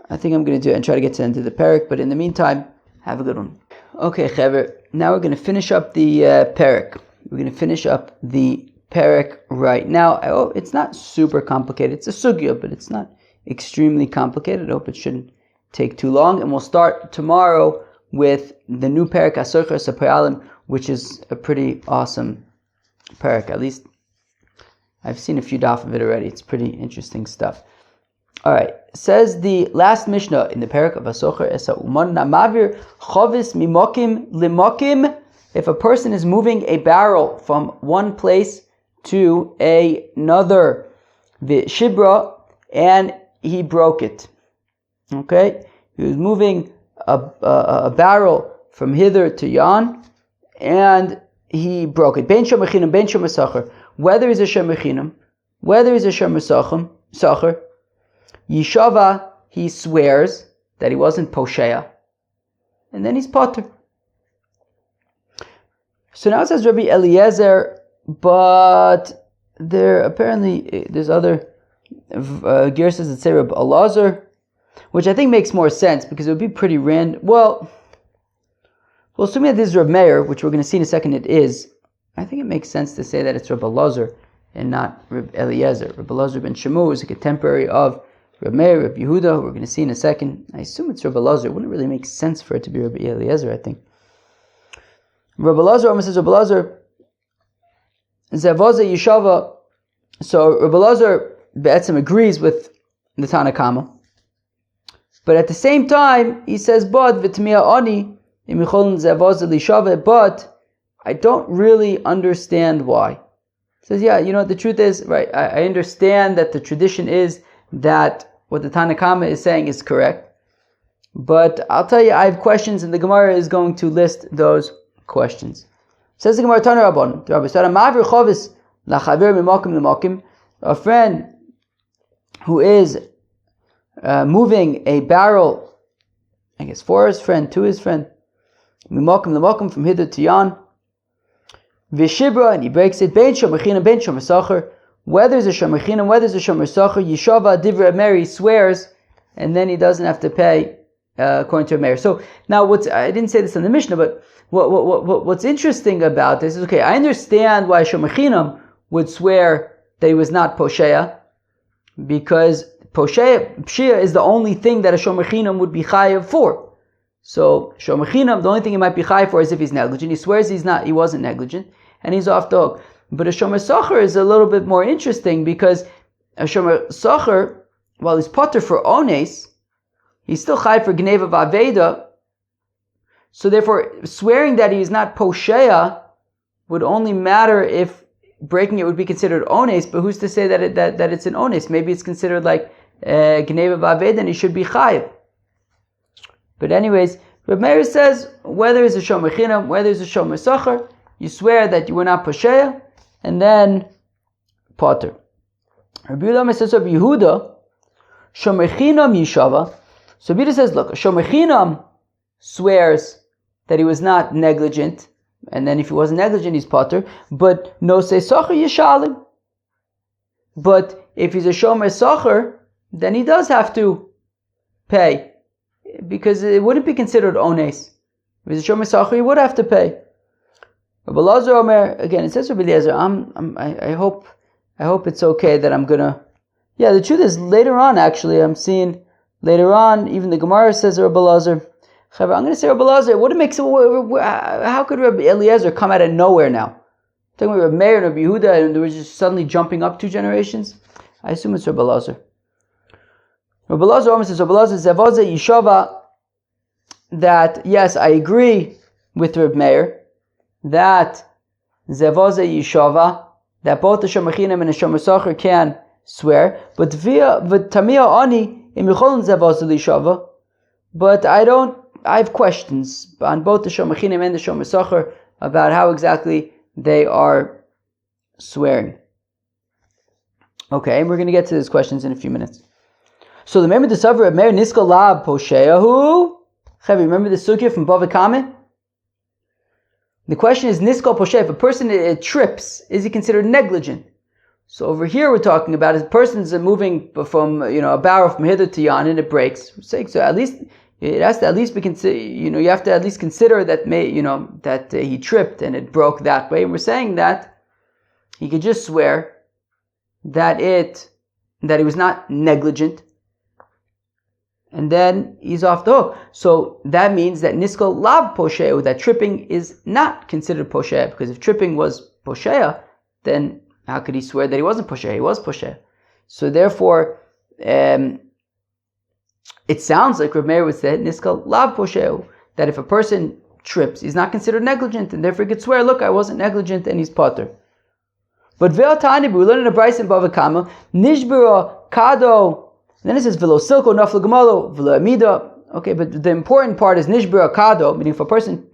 I think I'm going to do it and try to get to the end of the parak. But in the meantime, have a good one. Okay, Chevra, now we're going to finish up the parak. We're going to finish up the parak right now. I hope it's not super complicated. It's a sugya, but it's not extremely complicated. I hope it shouldn't take too long. And we'll start tomorrow with the new parak Asorcha Sapayalim, which is a pretty awesome parak. At least I've seen a few daf of it already. It's pretty interesting stuff. Alright, says the last Mishnah in the parak of Asorcha Esa Uman Namavir Chovis Mimokim Limokim. If a person is moving a barrel from one place to another, shibra, and he broke it. Okay, he was moving a barrel from hither to yon, and he broke it. Ben shomer chinam, ben shomer sacher. Whether he's a shomer chinam, whether he's a shomer sacher, yishava, he swears that he wasn't posheya, and then he's potter. So now it says Rabbi Eliezer. But there's other gersas that say Rabbi Elazar, which I think makes more sense because it would be pretty random. Well, assuming that this is Rabbi Meir, which we're going to see in a second, it is. I think it makes sense to say that it's Rabbi Elazar and not Rabbi Eliezer. Rabbi Elazar ben Shemu is a contemporary of Rabbi Meir, Rabbi Yehuda, who we're going to see in a second. I assume it's Rabbi Elazar. It wouldn't really make sense for it to be Rabbi Eliezer, I think. Rabbi Elazar almost says Rabbi Elazar Zavaza Yeshava. So Rabbi Elazar Be'etzim agrees with the Tanakama, but at the same time he says, "But v'tmiya ani imicholin Zavaza Lishava." But I don't really understand why. He says, "Yeah, the truth is, right? I understand that the tradition is that what the Tanakama is saying is correct, but I'll tell you, I have questions, and the Gemara is going to list those questions." Says the Gemara, Tana Rabban, the Rabbi said, "Ma'avir chovis lachaver mimakim lemakim." A friend who is moving a barrel, I guess, for his friend, to his friend, mimakim lemakim, from hither to yon. V'shibra, and he breaks it. Bein shomer chinam, bein shomer sacher. Whether it's a shomer chinam, whether it's a shomer sacher, Yeshava Divra Mary swears, and then he doesn't have to pay according to a mayor. So now, I didn't say this in the Mishnah, but what's interesting about this is, okay, I understand why shomer chinam would swear that he was not posheya, because pshia is the only thing that a shomer chinam would be chayav for. So shomer chinam, the only thing he might be chayav for is if he's negligent. He swears he wasn't negligent, and he's off the hook. But a shomer sacher is a little bit more interesting, because a shomer sacher, while he's potter for ones, he's still chayav for gneva v'aveda. So therefore, swearing that he is not posheya would only matter if breaking it would be considered ones. But who's to say that it's an ones? Maybe it's considered like gneva v'aveda, and he should be chayav. But anyways, Reb Meir says, whether it's a shomer chinam, whether it's a shomer sacher, you swear that you were not posheya, and then potter. Rabbi Yehuda says of Yehuda, shomer chinam yishava. So Yehuda says, look, a shomer chinam swears that he was not negligent, and then if he wasn't negligent, he's potter. But no say sacher yishalim. But if he's a shomer sacher, then he does have to pay, because it wouldn't be considered ones. If he's a shomer sacher, he would have to pay. Rabbi Elazar Omer, again, it says Rabbi Eliezer, I hope it's okay that I'm gonna, yeah, the truth is, later on, actually, I'm seeing, later on, even the Gemara says Rabbi Elazar, I'm gonna say Rabbi Elazar, what it makes, how could Rabbi Eliezer come out of nowhere now? Talking about Rabbi Meir and Rabbi Yehuda, and they were just suddenly jumping up 2 generations? I assume it's Rabbi Elazar. Rabbi Elazar Omer says, Rabbi Elazar Zevaze Yishava, that, yes, I agree with Rabbi Meir, that Zevaze Yishava, that both the shomer chinam and the shomer sacher can swear, but v'tamia ani im yicholin Zevaze Yishava. But I have questions on both the shomer chinam and the shomer sacher about how exactly they are swearing. Okay, and we're going to get to these questions in a few minutes. So the member the Savar of Meir Niska Lab Posheyahu. Remember the sugya from BavaMetzia? The question is Niska Posheya. If a person trips, is he considered negligent? So over here we're talking about if a person's moving from a barrel from hither to yon and it breaks. So at least it has to at least be you have to at least consider that that he tripped and it broke that way. And we're saying that he could just swear that he was not negligent, and then he's off the hook. So that means that niskal lab posheya, that tripping is not considered posheya, because if tripping was posheya, then how could he swear that he wasn't posheya? He was posheya. So therefore, it sounds like Reb Meir would say niskal lab posheya, that if a person trips, he's not considered negligent, and therefore he could swear, look, I wasn't negligent, and he's potter. But ve'atani, we learn in a brayso in BavaMetzia, nishbira kado. Then it says v'lo silko naflo gemalo v'lo amida. Okay, but the important part is nishbira kado, meaning if a person.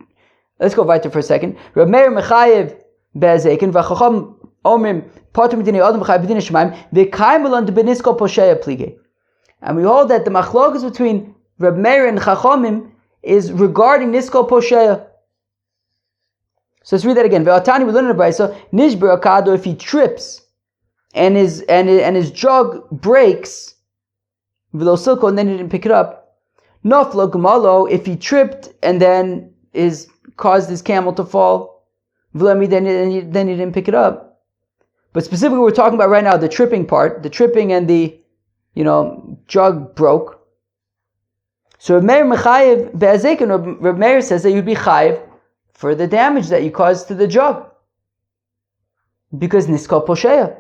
Let's go weiter for a second. Reb Meir mechayev be'azekin v'chacham omrim potter midinei adam v'chayev b'dinei shemaim v'kaim alon debenisko posheya plige. And we hold that the machlokas between Reb Meir and Chachamim is regarding nisko posheya. So let's read that again. Ve'atani, we learn in the brayso, nishbira kado, if he trips and his jug breaks, v'lo silko, and then he didn't pick it up. Naflo gemalo, if he tripped and then caused his camel to fall, v'lami, then he didn't pick it up. But specifically, we're talking about right now the tripping part, the tripping and the jug broke. So Reb Meir mechayev be'azekin, Reb Meir says that you'd be chayev for the damage that you caused to the jug, because niskal posheya.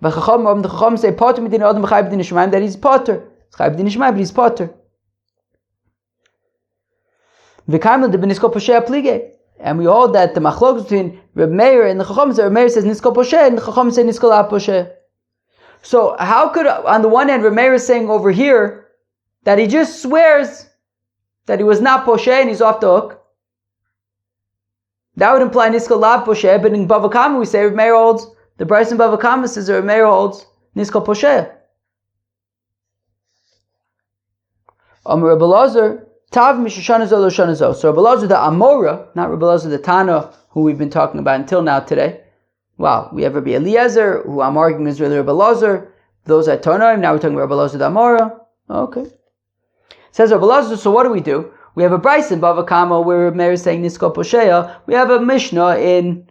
The Chacham say potter midin adam chayev b'dinei shemaim, that he's potter. Chayev b'dinei shemaim, but he's potter. V'kaimel de b'niskal posheya plige. And we hold that the machlokes between Reb Meir and the Chacham is that Reb Meir says niskal posheya and the Chacham say niskal ab posheya. So how could, on the one hand, Reb Meir is saying over here that he just swears that he was not posheya and he's off the hook? That would imply niskal lab posheya, but in BavaMetzia we say Reb Meir holds, the brayso in BavaMetzia says Reb Meir holds niskal posheya. Reb Elazar Tav Mishashana Zo Loshana Zo. So Rabbi Elazar the Amora, not Rabbi Elazar the Tana, who we've been talking about until now today. Wow, we have Rabbi Eliezer, who I'm arguing is really Rabbi Elazar. Those are Tanoim. Now we're talking about Rabbi Elazar the Amora. Okay. Says Rabbi Elazar, so what do? We have a Bryce in Bava Kama where Rabbi Meir is saying Nisko Posheya. We have a Mishnah in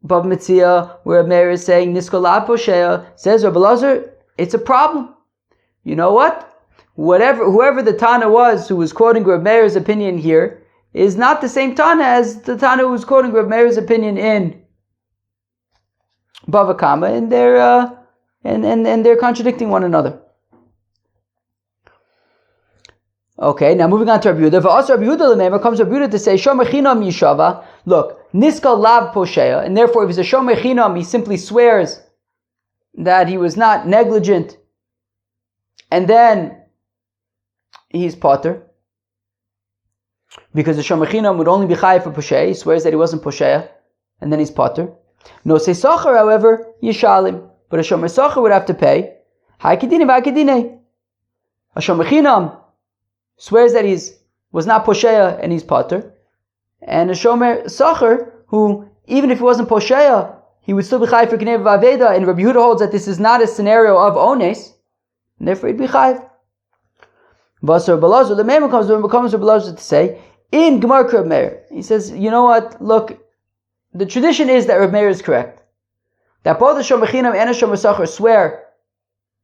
BavaMetzia where Rabbi Meir is saying Nisko La Posheya. Says Rabbi Elazar, it's a problem. You know what? Whoever the Tana was who was quoting Rabbi Meir's opinion here is not the same Tana as the Tana who was quoting Rabbi Meir's opinion in Bava Kama, and they're contradicting one another. Okay, now moving on to Rabbi Yehuda. Also Rabbi Yehuda comes Rabbi Yehuda to say Shomer Chinam Yishava. Look, Niska Lav Posheya, and therefore if he's a Shomer Chinam, he simply swears that he was not negligent, and then he's potter, because the Shomer Chinam would only be chayav for Posheya. He swears that he wasn't Posheya, and then he's potter. No say Socher, however, Yishalim, but a Shomer Socher would have to pay. Haikidine v'Haikidine. A Shomer Chinam swears that was not Posheya and he's potter, and a Shomer Socher who, even if he wasn't Posheya, he would still be chayav for Knei v'Aveda, and Rabbi Yehuda holds that this is not a scenario of Ones, and therefore he'd be chayav. Vasar Balazar, the Meir comes Rabbi Elazar to say, in Gemara Rabbi Meir, he says, you know what, look, the tradition is that Rabbi Meir is correct. That both the Shomer Chinam and the Shomer Socher swear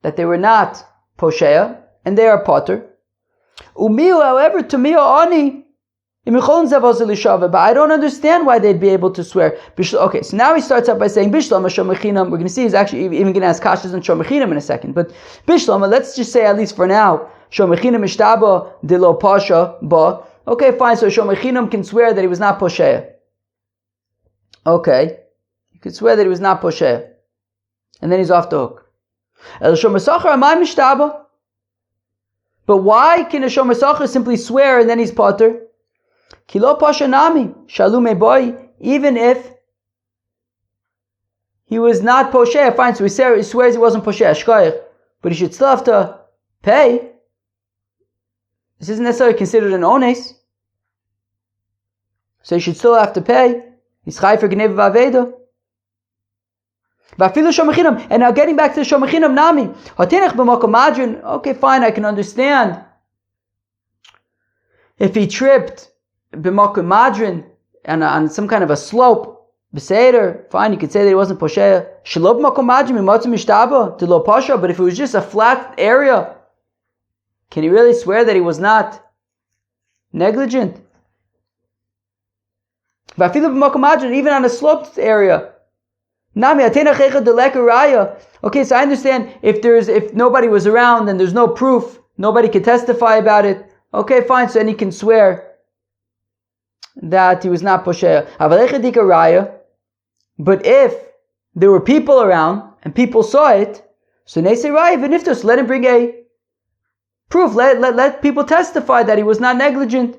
that they were not Posheya, and they are potter. Umiu, however, to me ani, but I don't understand why they'd be able to swear. Okay, so now he starts out by saying Bishlam Shomer Chinam. We're going to see he's actually even going to ask Kashas and Shomer Chinam in a second. But Bishlam, let's just say at least for now, Shomer Chinam Ishtaba de lo Pasha ba. Okay, fine. So Shomer Chinam can swear that he was not Posheya. Okay, he could swear that he was not Posheya, and then he's off the hook. El Shomer Socher amay Mishtaba. But why can a Shomer Socher simply swear and then he's potter? Kilo Pasha Nami Shalume Boy. Even if he was not Posheya, fine. So he swears he wasn't Posheya, Shkoyach, but he should still have to pay. This isn't necessarily considered an ones, so he should still have to pay. He's chayav for Gnei v'Aveda. And now getting back to the Shomer Chinam Nami. Okay, fine, I can understand. If he tripped b'makom madrin on some kind of a slope, b'seder, fine, you could say that he wasn't Posheya. Shelo b'makom madrin mimatzim mishtaba to lo pasha. But if it was just a flat area, can he really swear that he was not negligent? Even on a sloped area. Okay, so I understand if nobody was around and there's no proof, nobody can testify about it. Okay, fine, so then he can swear that he was not Posheya. But if there were people around and people saw it, so they say, right, even if just let him bring a proof, let people testify that he was not negligent,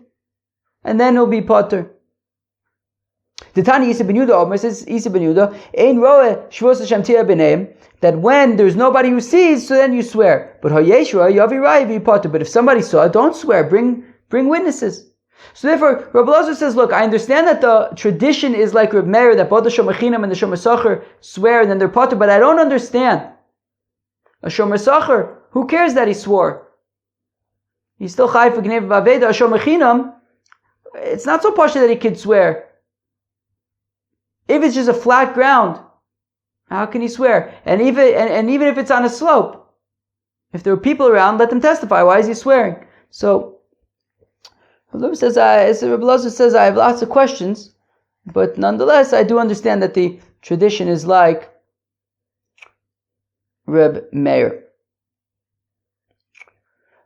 and then he'll be potter. The Tani Isa ben Yehuda says Isa ben Yehuda ein roeh shvus Hashem tia b'neim, that when there's nobody who sees, so then you swear. But hayesh roeh yavi rai potter. But if somebody saw, don't swear. Bring witnesses. So therefore, Rabbi Elazar says, look, I understand that the tradition is like Reb Meir, that both the Shomer Chinam and the Shomer Socher swear and then they're potter. But I don't understand. A Shomer Socher, who cares that he swore? He's still chayav for Gnei v'Aveda. A Shomer Chinam, it's not so posh that he could swear. If it's just a flat ground, how can he swear? And even if it's on a slope, if there are people around, let them testify. Why is he swearing? So, Rabbi Elazar says, I have lots of questions, but nonetheless, I do understand that the tradition is like Reb Meir.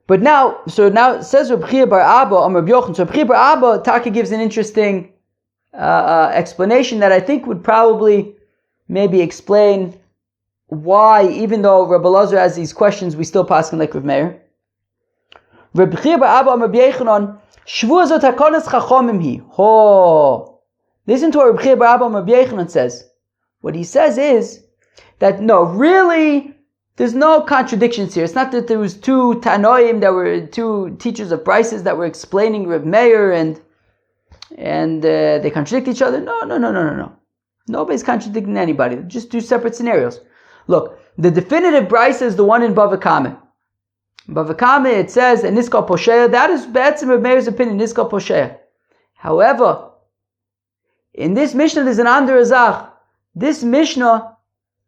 But now says Reb Chia bar Abba on Reb Yochanan. So Reb Chia bar Abba, Taka gives an interesting explanation that I think would probably maybe explain why, even though Rabbi Elazar has these questions, we still pass him like Reb Meir. Reb Chia bar Abba Reb Yochanan, Shvu zot hakonas chachomim hi. Listen to what Reb Chia bar Abba Reb Yochanan says. What he says is that no, really, there's no contradictions here. It's not that there was two Tanoim that were two teachers of Brises that were explaining Reb Meir and they contradict each other. No. Nobody's contradicting anybody. Just two separate scenarios. Look, the definitive Brisa is the one in BavaKame. BavaKame, it says, and Niskal Posheya, that is Be'etzim Reb Meir's opinion, Niskal Posheya. However, in this Mishnah, there's an Ander Azach. This Mishnah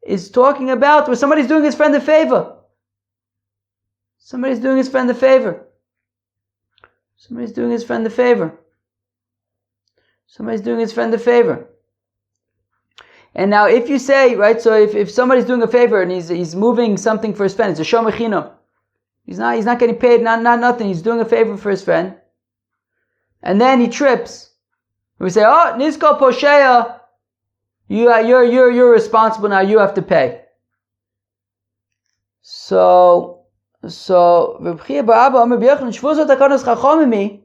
is talking about where somebody's doing his friend a favor. Somebody's doing his friend a favor. And now if you say, right, so if somebody's doing a favor and he's moving something for his friend, it's a shomer chinam. He's not getting paid, not nothing. He's doing a favor for his friend. And then he trips. We say, oh, Niskal Posheya, you're responsible now, you have to pay. So Reb Chia bar Abba Omer b'Yochanan, Shvuah zot hakanos chachomimi,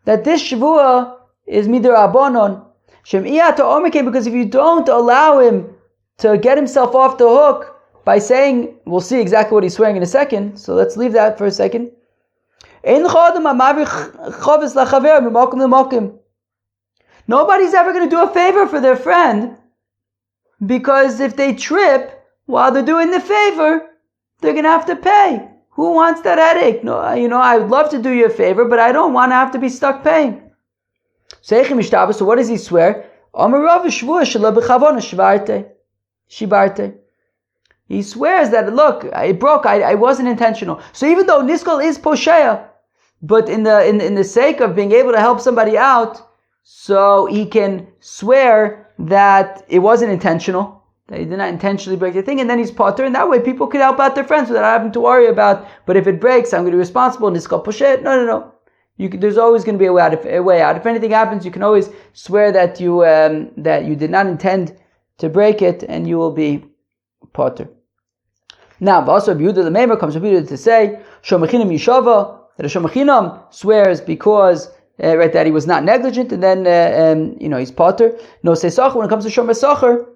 that this Shvuah is midirabanan, Shem iyata omike, because if you don't allow him to get himself off the hook by saying, we'll see exactly what he's swearing in a second, so let's leave that for a second. Nobody's ever going to do a favor for their friend, because if they trip while they're doing the favor, they're going to have to pay. Who wants that headache? No, I would love to do you a favor, but I don't want to have to be stuck paying. So what does he swear? He swears that, look, it broke, I wasn't intentional. So even though Niskal is Posheya, but in the sake of being able to help somebody out, so he can swear that it wasn't intentional, that he did not intentionally break the thing, and then he's potter, and that way people could help out their friends without having to worry about, but if it breaks, I'm going to be responsible, Niskal Posheya. No. There's always going to be a way out. If anything happens, you can always swear that you did not intend to break it, and you will be potter. Now, also Rabbi Yehuda the Meimer comes Rabbi Yehuda to say, Shomachinam Yishava, that a Shomachinam swears because that he was not negligent, and then he's potter. No Seisacher, when it comes to Shomer Sacher,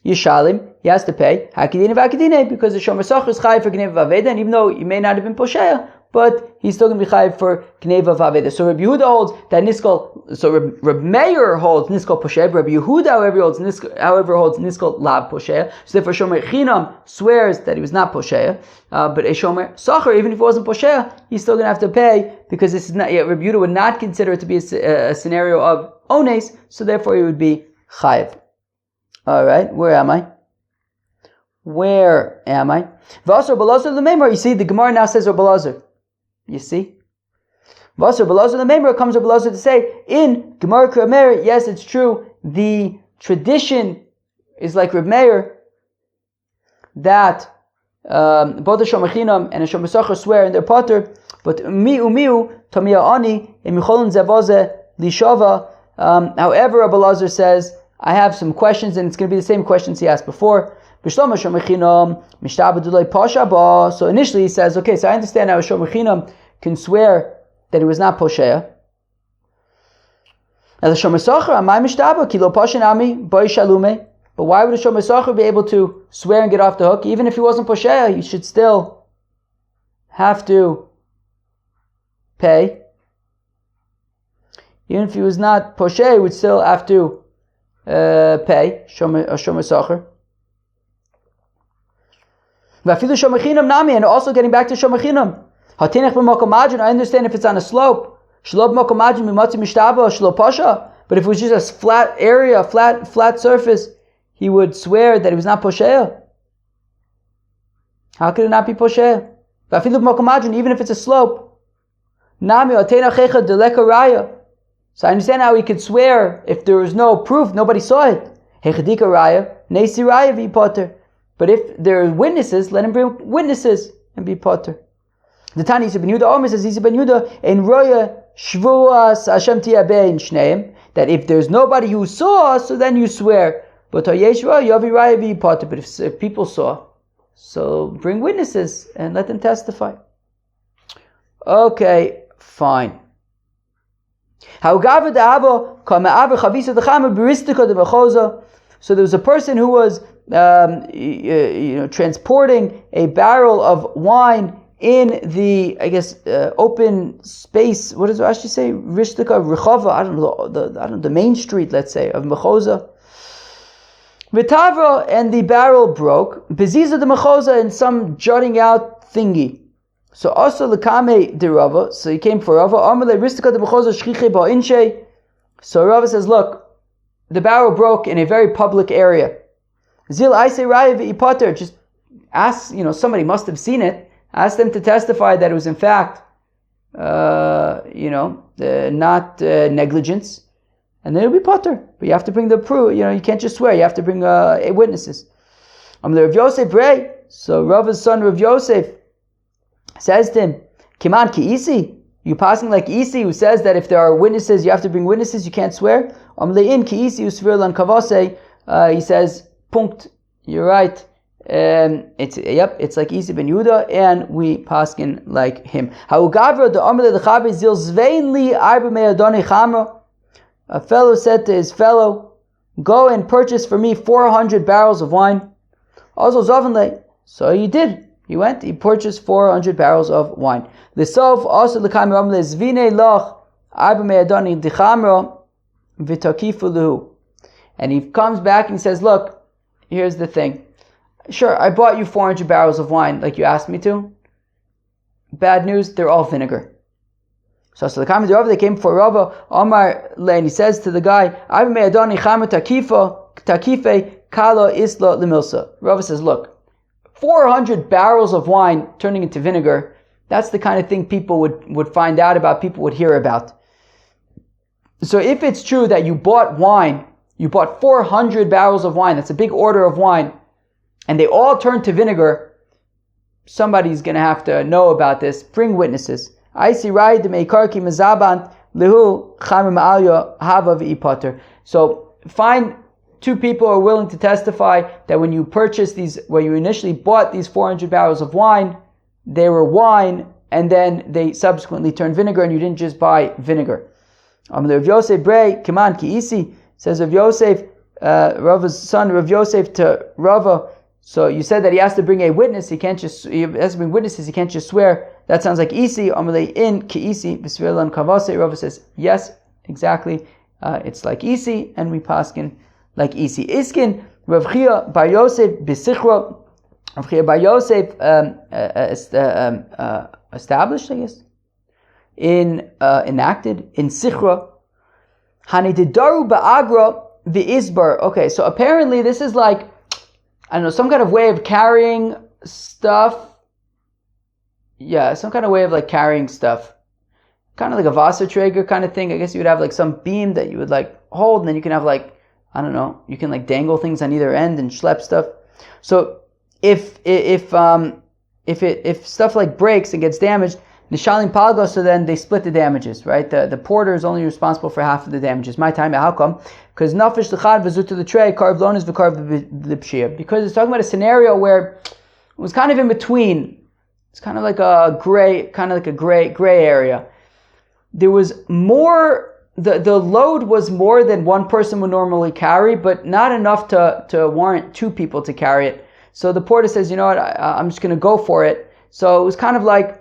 Yishalim, he has to pay Hakidine v'Hakidine, because the Shomer Sacher is chayiv for Gneva v'Aveda, and even though he may not have been Posheya, but he's still going to be chayiv for Gneva v'Aveda. So Rabbi Yehuda holds that Niskal, so Reb Meir holds Niskal Posheya, Rabbi Yehuda, however, holds Niskal Lav Posheya. So therefore Shomer Chinam swears that he was not Posheya, but a Shomer Sacher, even if he wasn't Posheya, he's still going to have to pay, because this is not yet. Rabbi Yehuda would not consider it to be a scenario of Ones, so therefore he would be chayiv. Alright, where am I? Vasar Balazar the Memor, you see, the Gemara now says Balazar. You see? Vasar Balazar the Memor, comes Balazar to say, in Gemara Kramer, yes, it's true, the tradition is like Reb Meir, that both the Shomer Chinam and the Shomer Sacher swear in their potter, but miu tamia ani emicholin zavaze lishava. However, Balazar says, I have some questions, and it's going to be the same questions he asked before. So initially he says, okay, so I understand how a Shomer Chinam can swear that it was not Posheya. Now the Shomer Sacher, amai mishtaba, kilo Poshen ami, boy shalume. But why would a Shomer Sacher be able to swear and get off the hook? Even if he wasn't Posheya, he should still have to pay. Even if he was not Posheya, he would still have to pay, Shomer Sacher. And also getting back to Shomer Chinam, I understand if it's on a slope, but if it was just a flat area, flat surface, he would swear that it was not Posheya. How could it not be Posheya? Even if it's a slope. So I understand how he could swear if there was no proof, nobody saw it. But if there are witnesses, let him bring witnesses and be potter. The Tani Ben Yehuda Omer says, Ben Yehuda in Roya Shvuas Hashem Tiyabein Shneim, that if there's nobody who saw, so then you swear. But if people saw, so bring witnesses and let them testify. Okay, fine. So there was a person who was transporting a barrel of wine in the, I guess, open space. What does Rashi say? Rishtika Rechava. I don't know the main street, let's say, of Mechoza. Vitavra, and the barrel broke. Beziza de Mechoza, in some jutting out thingy. So also lekame de Rava. So he came for Rava. Amale Rishtika de Mechoza shchiche ba'inche. So Rava says, look, the barrel broke in a very public area. Zil Aise Raya v'ipater. Just ask, somebody must have seen it. Ask them to testify that it was in fact, not negligence, and then it'll be potter. But you have to bring the proof. You can't just swear. You have to bring witnesses. The Rav Yosef Rei. So Rav's son Rav Yosef says to him, "Kiman ki isi? You passing like isi, who says that if there are witnesses, you have to bring witnesses. You can't swear." Le'in ki isi usvir lan kavase. He says, "Punkt. You're right. It's like Isi ben Yehuda, and we paskin like him." A fellow said to his fellow, "Go and purchase for me 400 barrels of wine." Also Zavanle. So he did. He went. He purchased 400 barrels of wine. The sof also l'kam ramle zvine loch arba me'adoni dichamro v'takifu lehu. And he comes back and says, "Look, here's the thing. Sure, I bought you 400 barrels of wine like you asked me to. Bad news, they're all vinegar." So the comment of they came for Rava Omar, and he says to the guy, Rava says, look, 400 barrels of wine turning into vinegar, that's the kind of thing people would find out about, people would hear about. So if it's true that you bought 400 barrels of wine, that's a big order of wine, and they all turn to vinegar, somebody's going to have to know about this. Bring witnesses. So find two people who are willing to testify that when you purchased these, when you initially bought these 400 barrels of wine, they were wine, and then they subsequently turned vinegar, and you didn't just buy vinegar. Rav Yosef Brei, Kiman Ki Isi, says Rav Yosef, Rava's son Rav Yosef to Rava. So you said that he has to bring a witness. He has to bring witnesses. He can't just swear. That sounds like isi. Amalei in ki isi b'svirlan kavase. Rava says yes, exactly. It's like isi, and we paskin like isi. Iskin Rav Chia Bar Yosef b'sichra. Rav Chia Bar Yosef established, I guess, enacted in sichra. Hanididaru ba'agra v'isbar. Okay, so apparently this is like, I don't know, some kind of way of carrying stuff. Yeah, some kind of way of like carrying stuff. Kind of like a Wasserträger kind of thing. I guess you would have like some beam that you would like hold, and then you can have like, I don't know, you can like dangle things on either end and schlep stuff. So if stuff like breaks and gets damaged, Nishalim Palgo, so then they split the damages, right? The porter is only responsible for half of the damages. My time, how come? Because nafish l'chad v'zut to the tray, karv lonis v'karv l'pshia. Because it's talking about a scenario where it was kind of in between. It's kind of like a gray area. There was more, the load was more than one person would normally carry, but not enough to warrant two people to carry it. So the porter says, you know what, I'm just going to go for it. So it was kind of like,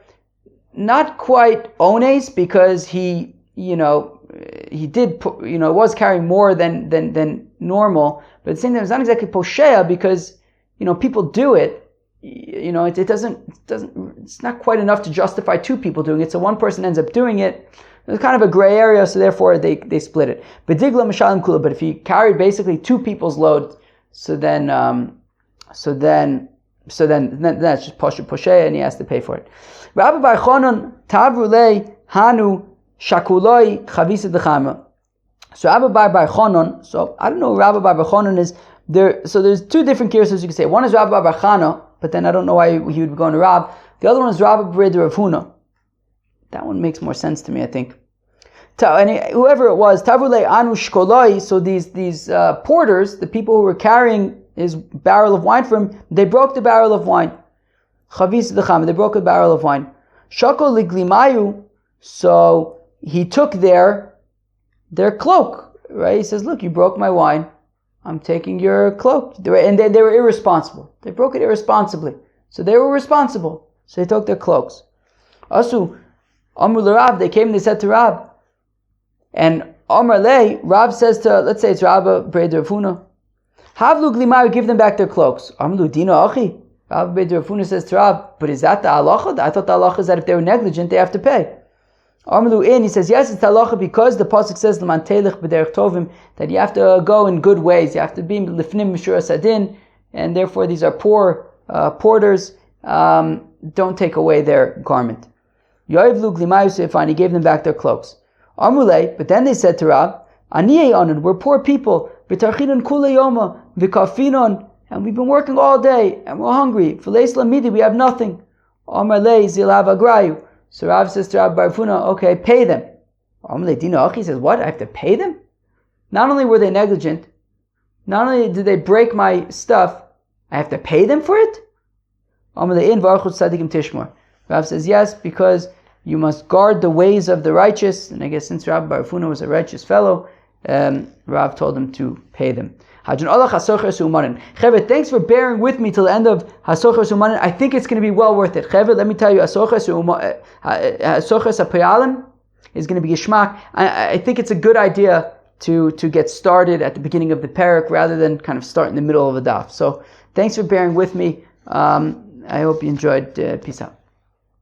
not quite ones, because he was carrying more than normal, but at the same time it's not exactly poshea, because people do it. It's not quite enough to justify two people doing it, so one person ends up doing it. It's kind of a gray area, so therefore they split it. But digla mishalim kula. But if he carried basically two people's load, so then that's just poshea, and he has to pay for it. Rabbi Bar Chonon tavrulei hanu shakuloi chavisa dechama. So Rabbi Bar Chonon. So I don't know who Rabbi Bar Chonon is there. So there's two different kirsos you can say. One is Rabbi Bar Chana, but then I don't know why he would be going to Rab. The other one is Rabbi Brid Rav Huna. That one makes more sense to me, I think. Whoever it was, tavrulei anu shkoloi. So these porters, the people who were carrying his barrel of wine for him, they broke the barrel of wine. Chavis d'cham, they broke a barrel of wine. Shakol liglimayu, so he took their cloak, right? He says, look, you broke my wine. I'm taking your cloak. And they were irresponsible. They broke it irresponsibly. So they were responsible. So they took their cloaks. Asu, Amr Rav, they came and they said to Rav. And Amr Le, Rav says to, let's say it's Rabba, Breda Rav Huna, Havlu Glimar, give them back their cloaks. Amlu Dina Achi. Rabba Breda Rav Huna says to Rav, but is that the halacha? I thought the halacha is that if they were negligent, they have to pay. Amlu In, he says, yes, it's the halacha because the pasuk says that you have to go in good ways. You have to be lifnim mishur sadin, and therefore these are poor porters. Don't take away their garment. Yoivlu Glimar Yosef, and he gave them back their cloaks. Amrulay, but then they said to Rav, Aniyei Anon, we're poor people, v'tarchinon kula yoma, v'kafinon, and we've been working all day, and we're hungry. V'leis lamidi, we have nothing. Amrulay zilav agrayu. So Rav says to Rav Bar Funa, okay, pay them. Amrulay Dina Achi says, what? I have to pay them? Not only were they negligent, not only did they break my stuff, I have to pay them for it? Amrulay in v'archut tzadikim tishmor. Rav says, yes, because you must guard the ways of the righteous. And I guess since Rav Bar Funa was a righteous fellow, Rav told him to pay them. Cheved, thanks for bearing with me till the end of Hasoches Umanin. I think it's going to be well worth it. Cheved, let me tell you, Hasoches Hapayalim is going to be Yishmak. I think it's a good idea to get started at the beginning of the parak rather than kind of start in the middle of a daf. So thanks for bearing with me. I hope you enjoyed. Peace out.